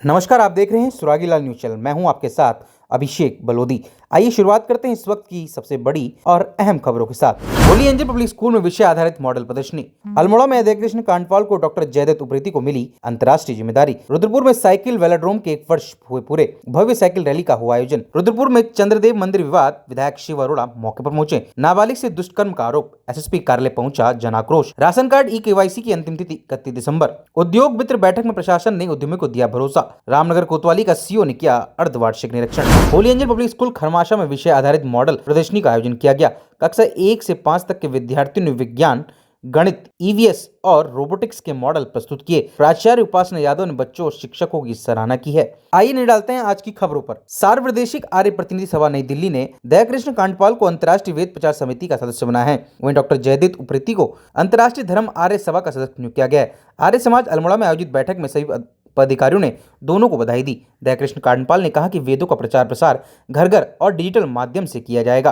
नमस्कार, आप देख रहे हैं सुरागी लाल न्यूज चैनल। मैं हूं आपके साथ अभिषेक बलोदी। आइए शुरुआत करते हैं इस वक्त की सबसे बड़ी और अहम खबरों के साथ। होली एंजल पब्लिक स्कूल में विषय आधारित मॉडल प्रदर्शनी। अल्मोड़ा में अजय कृष्ण कांडपाल को डॉक्टर जयदत्त उप्रेती को मिली अंतर्राष्ट्रीय जिम्मेदारी। रुद्रपुर में साइकिल वेलोड्रोम के 1 वर्ष हुए पूरे, भव्य साइकिल रैली का हुआ आयोजन। रुद्रपुर में चंद्रदेव मंदिर विवाद, विधायक शिव अरोड़ा मौके पर पहुंचे। नाबालिग से दुष्कर्म का आरोप, एसएसपी कार्यालय पहुंचा जन आक्रोश। राशन कार्ड ई-केवाईसी की अंतिम तिथि 31 दिसंबर। उद्योग मित्र बैठक में प्रशासन ने उद्यमियों को दिया भरोसा। रामनगर कोतवाली का सीओ ने किया अर्धवार्षिक निरीक्षण। होली एंजल पब्लिक स्कूल खरमाशा में विषय आधारित मॉडल प्रदर्शनी का आयोजन किया गया। कक्षा 1 से 5 तक के विद्यार्थियों ने विज्ञान, गणित, ईवीएस और रोबोटिक्स के मॉडल प्रस्तुत किए। प्राचार्य उपासना यादव ने बच्चों और शिक्षकों की सराहना की है। आइए नहीं डालते हैं आज की खबरों पर। सार्वदेशिक आर्य प्रतिनिधि सभा नई दिल्ली ने दयाकृष्ण कांडपाल को अंतर्राष्ट्रीय वेद प्रचार समिति का सदस्य बनाया है। वहीं डॉक्टर जयदत्त उप्रेती को अंतर्राष्ट्रीय धर्म आर्य सभा का सदस्य नियुक्त किया गया है। आर्य समाज अल्मोड़ा में आयोजित बैठक में सभी पदाधिकारियों ने दोनों को बधाई दी। दयाकृष्ण कांडपाल ने कहा कि वेदों का प्रचार प्रसार घर घर और डिजिटल माध्यम से किया जाएगा।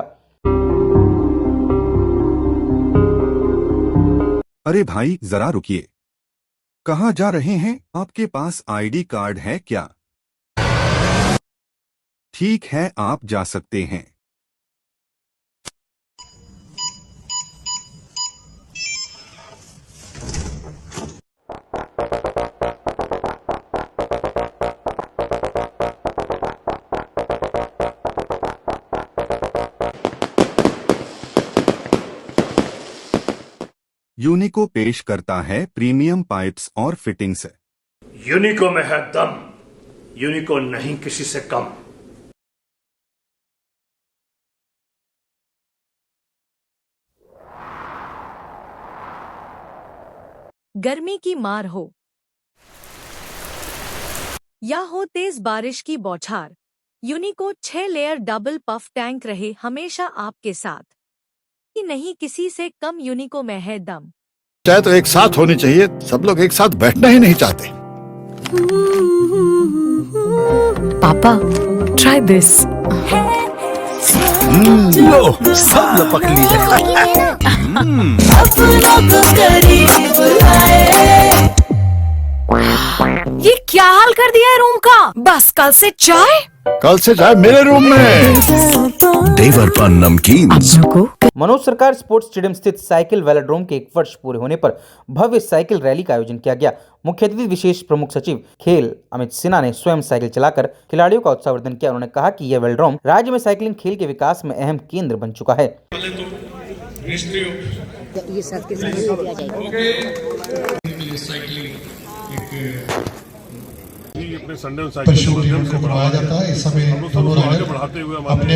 अरे भाई जरा रुकिए, कहाँ जा रहे हैं? आपके पास आईडी कार्ड है क्या? ठीक है, आप जा सकते हैं। यूनिको पेश करता है प्रीमियम पाइप्स और फिटिंग्स। यूनिको में है दम, यूनिको नहीं किसी से कम। गर्मी की मार हो या हो तेज बारिश की बौछार, यूनिको 6 लेयर डबल पफ टैंक रहे हमेशा आपके साथ। नहीं किसी से कम, यूनिको में है दम। चाहे तो एक साथ होनी चाहिए, सब लोग एक साथ बैठना ही नहीं चाहते। पापा, ट्राई दिस। लो, सब लपक लिए। ये क्या हाल कर दिया है रूम का? बस कल से चाय मेरे रूम में। देवर पर नमकीन। मनोज सरकार स्पोर्ट्स स्टेडियम स्थित साइकिल वेलोड्रोम के 1 वर्ष पूरे होने पर भव्य साइकिल रैली का आयोजन किया गया। मुख्य अतिथि विशेष प्रमुख सचिव खेल अमित सिन्हा ने स्वयं साइकिल चलाकर खिलाड़ियों का उत्साहवर्धन किया। उन्होंने कहा कि यह वेलोड्रोम राज्य में साइकिलिंग खेल के विकास में अहम केंद्र बन चुका है। अपने संडे को बढ़ाया जाता है। इस समय दोनों बढ़ाते हुए अपने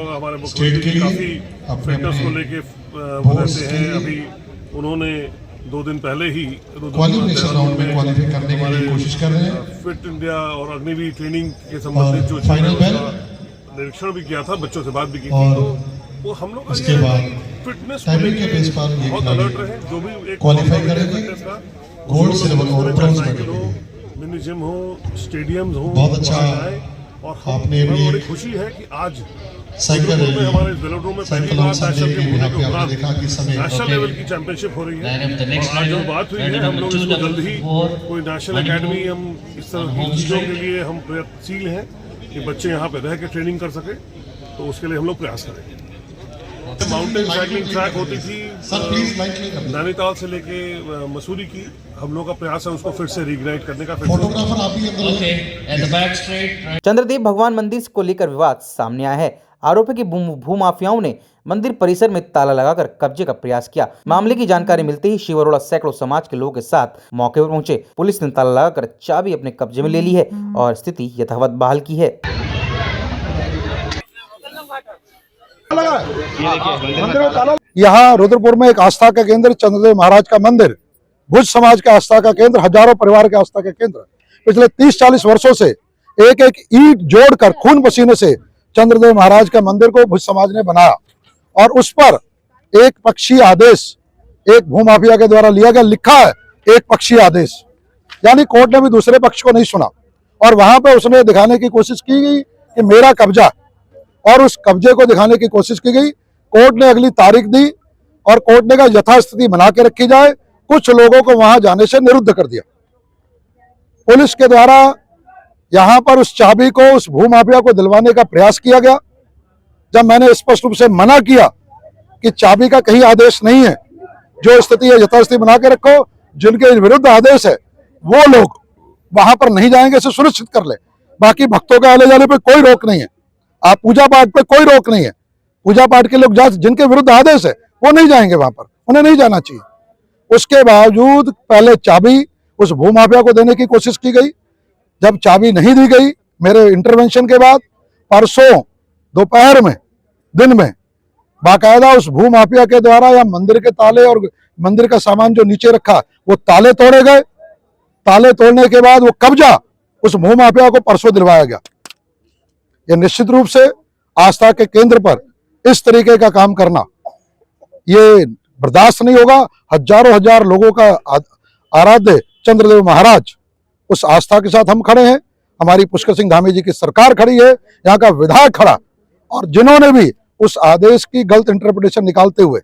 हमारे स्टेट के लिए अपने को लेके रहते हैं। अभी उन्होंने 2 दिन पहले ही क्वालिफिकेशन राउंड में क्वालिफाई करने के लिए कोशिश कर रहे हैं। फिट इंडिया और अग्निवीर ट्रेनिंग के संबंधित जो फाइनल निरीक्षण भी किया था, बच्चों से बात भी की थी, तो वो हम लोग इसके बाद फिटनेस टाइमिंग के बेस पर ये बहुत अलर्ट रहे। जो भी क्वालिफाई करेंगे गोल्ड, सिल्वर और ब्रॉन्ज मेडल, मिनी जिम हो, स्टेडियम्स हो, बहुत अच्छा है। और आपने बड़ी खुशी है कि आज साइकिल में हमारे वेलोड्रोम में पहली बार नेशनल लेवल की चैंपियनशिप हो रही है। और आज जो बात हुई है, हम लोग इसको जल्द ही कोई नेशनल एकेडमी, हम इस तरह की चीज़ों के लिए हम प्रयत्नशील हैं कि बच्चे यहाँ पे रह के ट्रेनिंग कर सके, तो उसके लिए हम लोग प्रयास करेंगे। माउंटेन साइकिलिंग ट्रैक होती थी नैनीताल से लेके मसूरी की, हम लोग का प्रयास है उसको फिर से रीग्नाइट करने का। चंद्रदेव भगवान मंदिर को लेकर विवाद सामने आया है। आरोप है कि भूमाफियाओं ने मंदिर परिसर में ताला लगाकर कब्जे का प्रयास किया। मामले की जानकारी मिलते ही शिव अरोड़ा सैकड़ों समाज के लोगों के साथ मौके पर पहुंचे। पुलिस ने ताला लगाकर चाबी अपने कब्जे में ले ली है और स्थिति यथावत बहाल की है। यहाँ रुद्रपुर में एक आस्था का केंद्र चंद्रदेव महाराज का मंदिर, भुज समाज का आस्था का केंद्र, हजारों परिवार के आस्था का केंद्र। पिछले 30-40 वर्षों से एक एक ईंट जोड़कर खून पसीने से चंद्रदेव महाराज का मंदिर को भुज समाज ने बनाया, और उस पर एक पक्षीय आदेश एक भूमाफिया के द्वारा लिया गया। लिखा है एक पक्षीय आदेश, यानी कोर्ट ने भी दूसरे पक्ष को नहीं सुना, और वहां पर उसने दिखाने की कोशिश की गई कि मेरा कब्जा, और उस कब्जे को दिखाने की कोशिश की गई। कोर्ट ने अगली तारीख दी और कोर्ट ने कहा यथास्थिति बना के रखी जाए। कुछ लोगों को वहां जाने से निरुद्ध कर दिया। पुलिस के द्वारा यहाँ पर उस चाबी को उस भूमाफिया को दिलवाने का प्रयास किया गया। जब मैंने स्पष्ट रूप से मना किया कि चाबी का कहीं आदेश नहीं है, जो स्थिति है यथास्थिति बना के रखो, जिनके विरुद्ध आदेश है वो लोग वहां पर नहीं जाएंगे, इसे सुनिश्चित कर ले। बाकी भक्तों के आने जाने पे कोई रोक नहीं है, आप पूजा पाठ पे कोई रोक नहीं है। पूजा पाठ के लोग जिनके विरुद्ध आदेश है वो नहीं जाएंगे वहां पर, उन्हें नहीं जाना चाहिए। उसके बावजूद पहले चाबी उस भूमाफिया को देने की कोशिश की गई। जब चाबी नहीं दी गई मेरे इंटरवेंशन के बाद, परसों दोपहर में दिन में बाकायदा उस भूमाफिया के द्वारा या मंदिर के ताले और मंदिर का सामान जो नीचे रखा वो ताले तोड़े गए। ताले तोड़ने के बाद वो कब्जा उस भूमाफिया को परसों दिलवाया गया। ये निश्चित रूप से आस्था के केंद्र पर इस तरीके का काम करना ये बर्दाश्त नहीं होगा। हजारों हजार लोगों का आराध्य चंद्रदेव महाराज, उस आस्था के साथ हम खड़े हैं। हमारी पुष्कर सिंह धामी जी की सरकार खड़ी है, यहाँ का विधायक खड़ा, और जिन्होंने भी उस आदेश की गलत इंटरप्रिटेशन निकालते हुए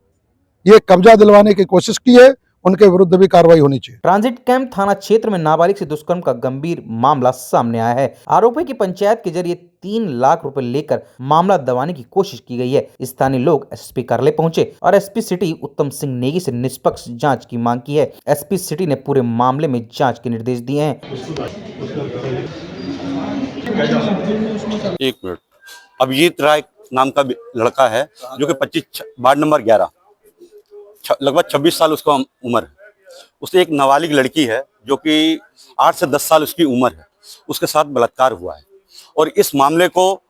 ये कब्जा दिलवाने की कोशिश की है, उनके विरुद्ध भी कार्रवाई होनी चाहिए। ट्रांजिट कैंप थाना क्षेत्र में नाबालिग से दुष्कर्म का गंभीर मामला सामने आया है। आरोपी की पंचायत के जरिए 3 लाख रुपए लेकर मामला दबाने की कोशिश की गई है। स्थानीय लोग एसपी कार्यालय पहुंचे और एसपी सिटी उत्तम सिंह नेगी से निष्पक्ष जांच की मांग की है। एसपी सिटी ने पूरे मामले में जांच के निर्देश दिए हैं। एक मिनट, अभिजीत राय नाम का लड़का है जो कि 25 वार्ड नंबर 11, लगभग 26 साल उसका उम्र है। उससे एक नाबालिग लड़की है जो कि 8 से 10 साल उसकी उम्र है, उसके साथ बलात्कार हुआ है। और इस मामले को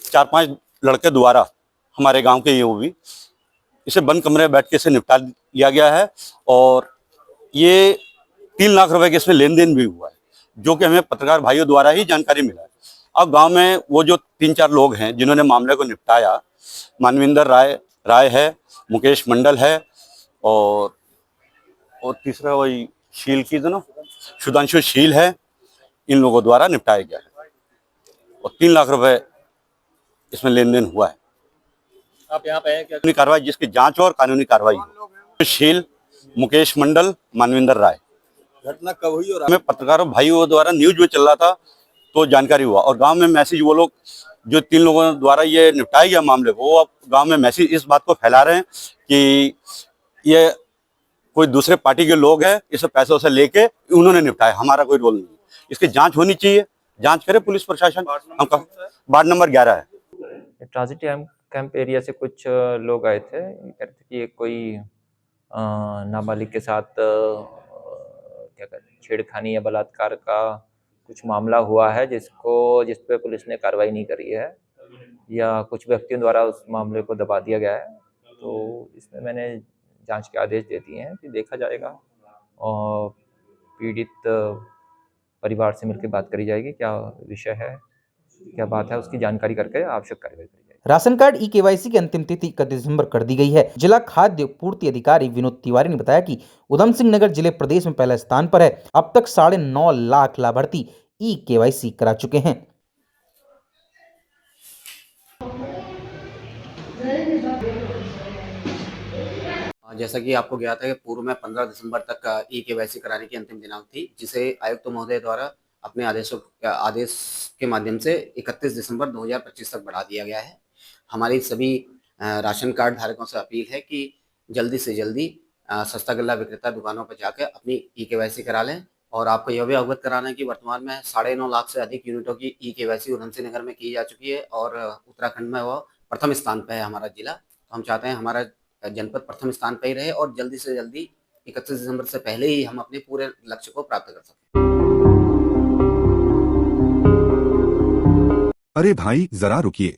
4-5 लड़के द्वारा, हमारे गांव के ये वो भी, इसे बंद कमरे में बैठ के इसे निपटा लिया गया है। और ये 3 लाख रुपए के इसमें लेन देन भी हुआ है, जो कि हमें पत्रकार भाइयों द्वारा ही जानकारी मिला है। अब गांव में वो जो 3-4 लोग हैं जिन्होंने मामले को निपटाया, मानविंदर राय है, मुकेश मंडल है, और तीसरा वही शील की दोनों सुधांशु शील है, इन लोगों द्वारा निपटाया गया है। और 3 लाख रुपए इसमें लेन देन हुआ है। आप यहाँ पे कानूनी कार्रवाई, जिसकी जांच और कानूनी कार्रवाई। शील, मुकेश मंडल, मानविंदर राय। घटना कब हुई और हमें पत्रकारों भाइयों द्वारा न्यूज में चल रहा था तो जानकारी हुआ, और गांव में मैसेज, वो लोग जो 3 लोगों द्वारा ये निपटाया गया मामले को, वो अब गांव में मैसेज इस बात को फैला रहे हैं कि ये कोई दूसरे पार्टी के लोग हैं, इसे पैसे वैसे लेके उन्होंने निपटाया, हमारा कोई रोल नहीं है। इसकी जांच होनी चाहिए, जांच करे पुलिस प्रशासन। हम वार्ड नंबर 11 है। ट्रांजिट कैंप एरिया से कुछ लोग आए थे, कहते थे कि कोई नाबालिग के साथ क्या कहते हैं, छेड़खानी या बलात्कार का कुछ मामला हुआ है, जिस पे पुलिस ने कार्रवाई नहीं करी है, या कुछ व्यक्तियों द्वारा उस मामले को दबा दिया गया है। तो इसमें मैंने जांच के आदेश दे दिए हैं कि देखा जाएगा और पीड़ित परिवार से मिलकर बात करी जाएगी, क्या विषय है, क्या बात है, उसकी जानकारी करके आवश्यक कार्रवाई करी जाएगी। राशन कार्ड ई-केवाईसी की अंतिम तिथि 31 दिसंबर कर दी गई है। जिला खाद्य पूर्ति अधिकारी विनोद तिवारी ने बताया कि उधम सिंह नगर जिले प्रदेश में पहले स्थान पर है। अब तक 9.5 लाख लाभार्थी ई-केवाईसी करा चुके हैं। जैसा कि आपको ज्ञात है, पूर्व में 15 दिसंबर तक ई-केवाईसी कराने की अंतिम दिनांक थी, जिसे आयुक्त महोदय द्वारा अपने आदेश के माध्यम से 31 दिसंबर 2025 तक बढ़ा दिया गया है। हमारी सभी राशन कार्ड धारकों से अपील है कि जल्दी से जल्दी सस्ता गल्ला विक्रेता दुकानों पर जाकर अपनी ई-केवाईसी करा लें। और आपको यह भी अवगत कराना है कि वर्तमान में 9.5 लाख से अधिक यूनिटों की ई-केवाईसी उधम सिंह नगर में की जा चुकी है, और उत्तराखंड में वह प्रथम स्थान पर है हमारा जिला। तो हम चाहते हैं हमारा जनपद प्रथम स्थान पर ही रहे और जल्दी से जल्दी 31 दिसंबर से पहले ही हम अपने पूरे लक्ष्य को प्राप्त कर सकें। अरे भाई जरा रुकिए,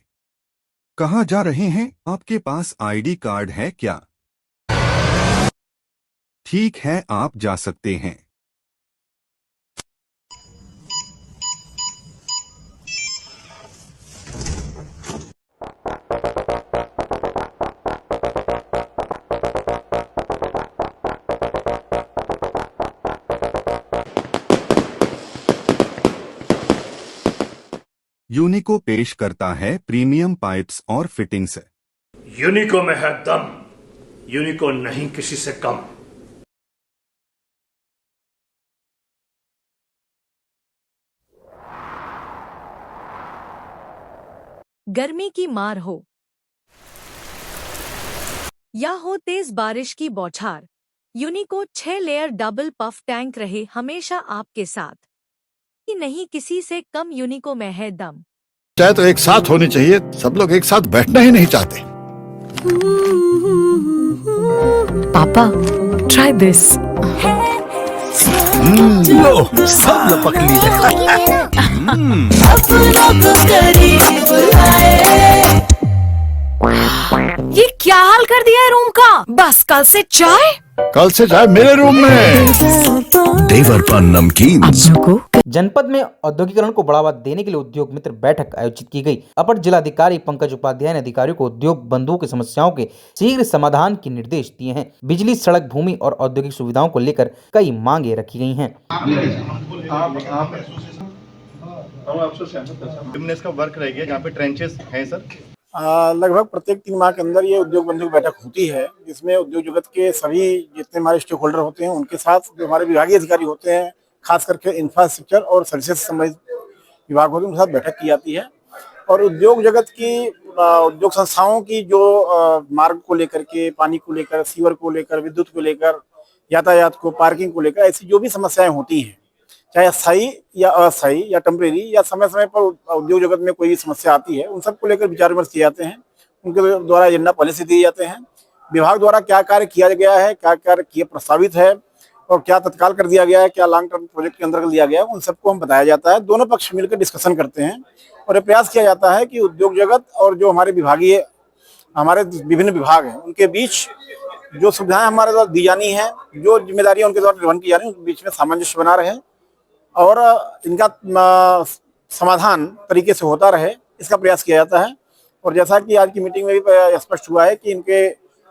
कहाँ जा रहे हैं? आपके पास आईडी कार्ड है क्या? ठीक है, आप जा सकते हैं। यूनिको पेश करता है प्रीमियम पाइप्स और फिटिंग्स। यूनिको में है दम, यूनिको नहीं किसी से कम। गर्मी की मार हो या हो तेज बारिश की बौछार, यूनिको 6 लेयर डबल पफ टैंक रहे हमेशा आपके साथ। नहीं किसी से कम यूनिको में है दम। चाहे तो एक साथ होनी चाहिए, सब लोग एक साथ बैठना ही नहीं चाहते। पापा, try this. लो, सब लपक लिए। ये क्या हाल कर दिया है रूम का? बस कल से चाय। कल से चाय मेरे रूम में। देवर पान नमकीन। जनपद में औद्योगिकरण को बढ़ावा देने के लिए उद्योग मित्र बैठक आयोजित की गई। अपर जिलाधिकारी पंकज उपाध्याय ने अधिकारियों को उद्योग बंधुओं की समस्याओं के शीघ्र समाधान के निर्देश दिए हैं। बिजली, सड़क, भूमि और औद्योगिक सुविधाओं को लेकर कई मांगे रखी गई हैं। का वर्क रह गया जहाँ पे ट्रेंचेस हैं सर। लगभग प्रत्येक 3 माह के अंदर ये उद्योग बंधु की बैठक होती है, जिसमें उद्योग जगत के सभी जितने हमारे स्टेक होल्डर होते हैं उनके साथ जो हमारे विभागीय अधिकारी होते हैं, खास करके इंफ्रास्ट्रक्चर और सर्विसेज से संबंधित विभाग होते हैं, उनके साथ बैठक की जाती है। और उद्योग जगत की उद्योग संस्थाओं की जो मार्ग को लेकर के, पानी को लेकर, सीवर को लेकर, विद्युत को लेकर, यातायात को, पार्किंग को लेकर ऐसी जो भी समस्याएं होती हैं, चाहे स्थायी या अस्थायी या टेम्परेरी या समय समय पर उद्योग जगत में कोई भी समस्या आती है, उन सबको लेकर विचार विमर्श किए जाते हैं। उनके द्वारा एजेंडा पहले से दिए जाते हैं। विभाग द्वारा क्या कार्य किया गया है, क्या कार्य किया प्रस्तावित है और क्या तत्काल कर दिया गया है, क्या लॉन्ग टर्म प्रोजेक्ट के अंदर दिया गया है, उन सबको हम बताया जाता है। दोनों पक्ष मिलकर डिस्कशन करते हैं और ये प्रयास किया जाता है कि उद्योग जगत और जो हमारे विभागीय हमारे विभिन्न विभाग हैं उनके बीच जो सुविधाएं हमारे द्वारा दी जानी है, जो जिम्मेदारियां उनके द्वारा निर्वहन की जा रही है, उनके बीच में सामंजस्य बना रहे और इनका समाधान तरीके से होता रहे, इसका प्रयास किया जाता है। और जैसा कि आज की मीटिंग में भी स्पष्ट हुआ है कि इनके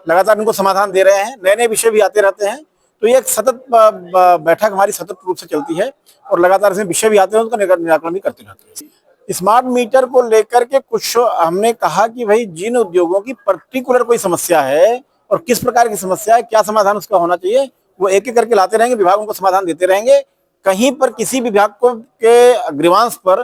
लगातार इनको समाधान दे रहे हैं, नए नए विषय भी आते रहते हैं, तो ये एक सतत बैठक हमारी सतत रूप से चलती है और लगातार इसमें विषय भी आते हैं, उनका निराकरण भी करते रहते हैं। स्मार्ट मीटर को लेकर के कुछ हमने कहा कि भाई जिन उद्योगों की पर्टिकुलर कोई समस्या है और किस प्रकार की समस्या है, क्या समाधान उसका होना चाहिए, वो एक एक करके लाते रहेंगे, विभाग उनको समाधान देते रहेंगे। कहीं पर किसी विभाग को के ग्रीवांस पर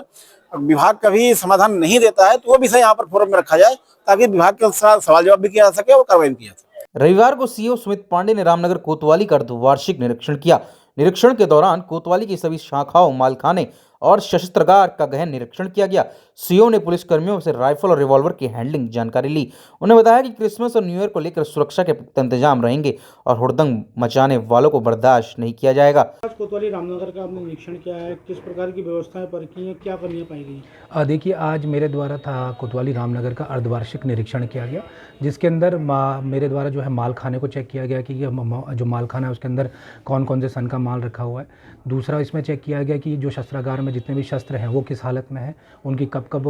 विभाग कभी समाधान नहीं देता है तो वो विषय यहाँ पर फोरम में रखा जाए ताकि विभाग के साथ सवाल जवाब भी किया जा सके और कार्रवाई भी की जा सके। रविवार को सीईओ सुमित पांडे ने रामनगर कोतवाली का अर्धवार्षिक निरीक्षण किया। निरीक्षण के दौरान कोतवाली की सभी शाखाओं, मालखाने और शस्त्रागार का गहन निरीक्षण किया गया। सीईओ ने पुलिस कर्मियों से राइफल और रिवॉल्वर की हैंडलिंग जानकारी ली। उन्होंने बताया कि क्रिसमस और न्यू ईयर को लेकर सुरक्षा के पुख्ता इंतजाम रहेंगे और हुड़दंग मचाने वालों को बर्दाश्त नहीं किया जाएगा। आज कोतवाली रामनगर का आपने निरीक्षण किया है, किस प्रकार की व्यवस्थाएं परखी हैं, क्या कमियां पाई गई? देखिए, आज मेरे द्वारा था कोतवाली रामनगर का अर्धवार्षिक निरीक्षण किया गया, जिसके अंदर मेरे द्वारा जो है माल खाने को चेक किया गया कि जो माल खाना है उसके अंदर कौन कौन से सन का माल रखा हुआ है। दूसरा इसमें चेक किया गया कि जो शस्त्रागार में जितने भी शस्त्र हैं वो किस हालत में है, उनकी कब कब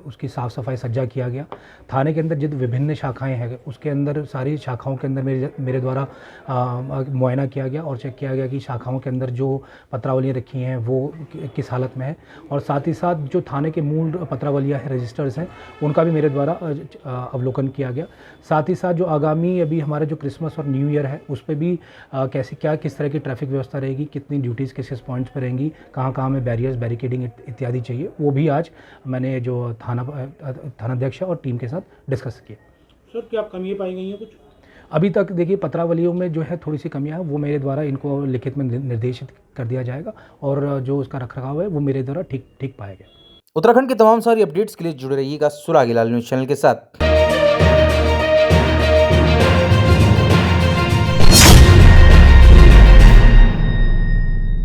उसकी साफ़ सफाई सज्जा किया गया। थाने के अंदर जितनी विभिन्न शाखाएं हैं उसके अंदर सारी शाखाओं के अंदर मेरे द्वारा मुआयना किया गया और चेक किया गया कि शाखाओं के अंदर जो पत्रावलियाँ रखी हैं वो किस हालत में है, और साथ ही साथ जो थाने के मूल पत्रावलियाँ हैं, रजिस्टर्स हैं, उनका भी मेरे द्वारा अवलोकन किया गया। साथ ही साथ जो आगामी अभी हमारा जो क्रिसमस और न्यू ईयर है उस पर भी कैसे क्या किस तरह की ट्रैफिक व्यवस्था रहेगी, कितनी ड्यूटीज़ किस किस पॉइंट्स पर रहेंगी, कहाँ में बैरियर्स, बैरिकेडिंग इत्यादि चाहिए, वो भी आज मैंने जो थानाध्यक्ष और टीम के साथ डिस्कस किया। सर, क्या कमियां पाई गई हैं कुछ? अभी तक देखिए पत्रावलियों में जो है थोड़ी सी कमियां हैं, वो मेरे द्वारा इनको लिखित में निर्देशित कर दिया जाएगा और जो उसका रखरखाव है वो मेरे द्वारा ठीक पाया गया। उत्तराखंड के तमाम सारी अपडेट्स के लिए जुड़े रहिएगा सुरागीलाल न्यूज़ चैनल के साथ।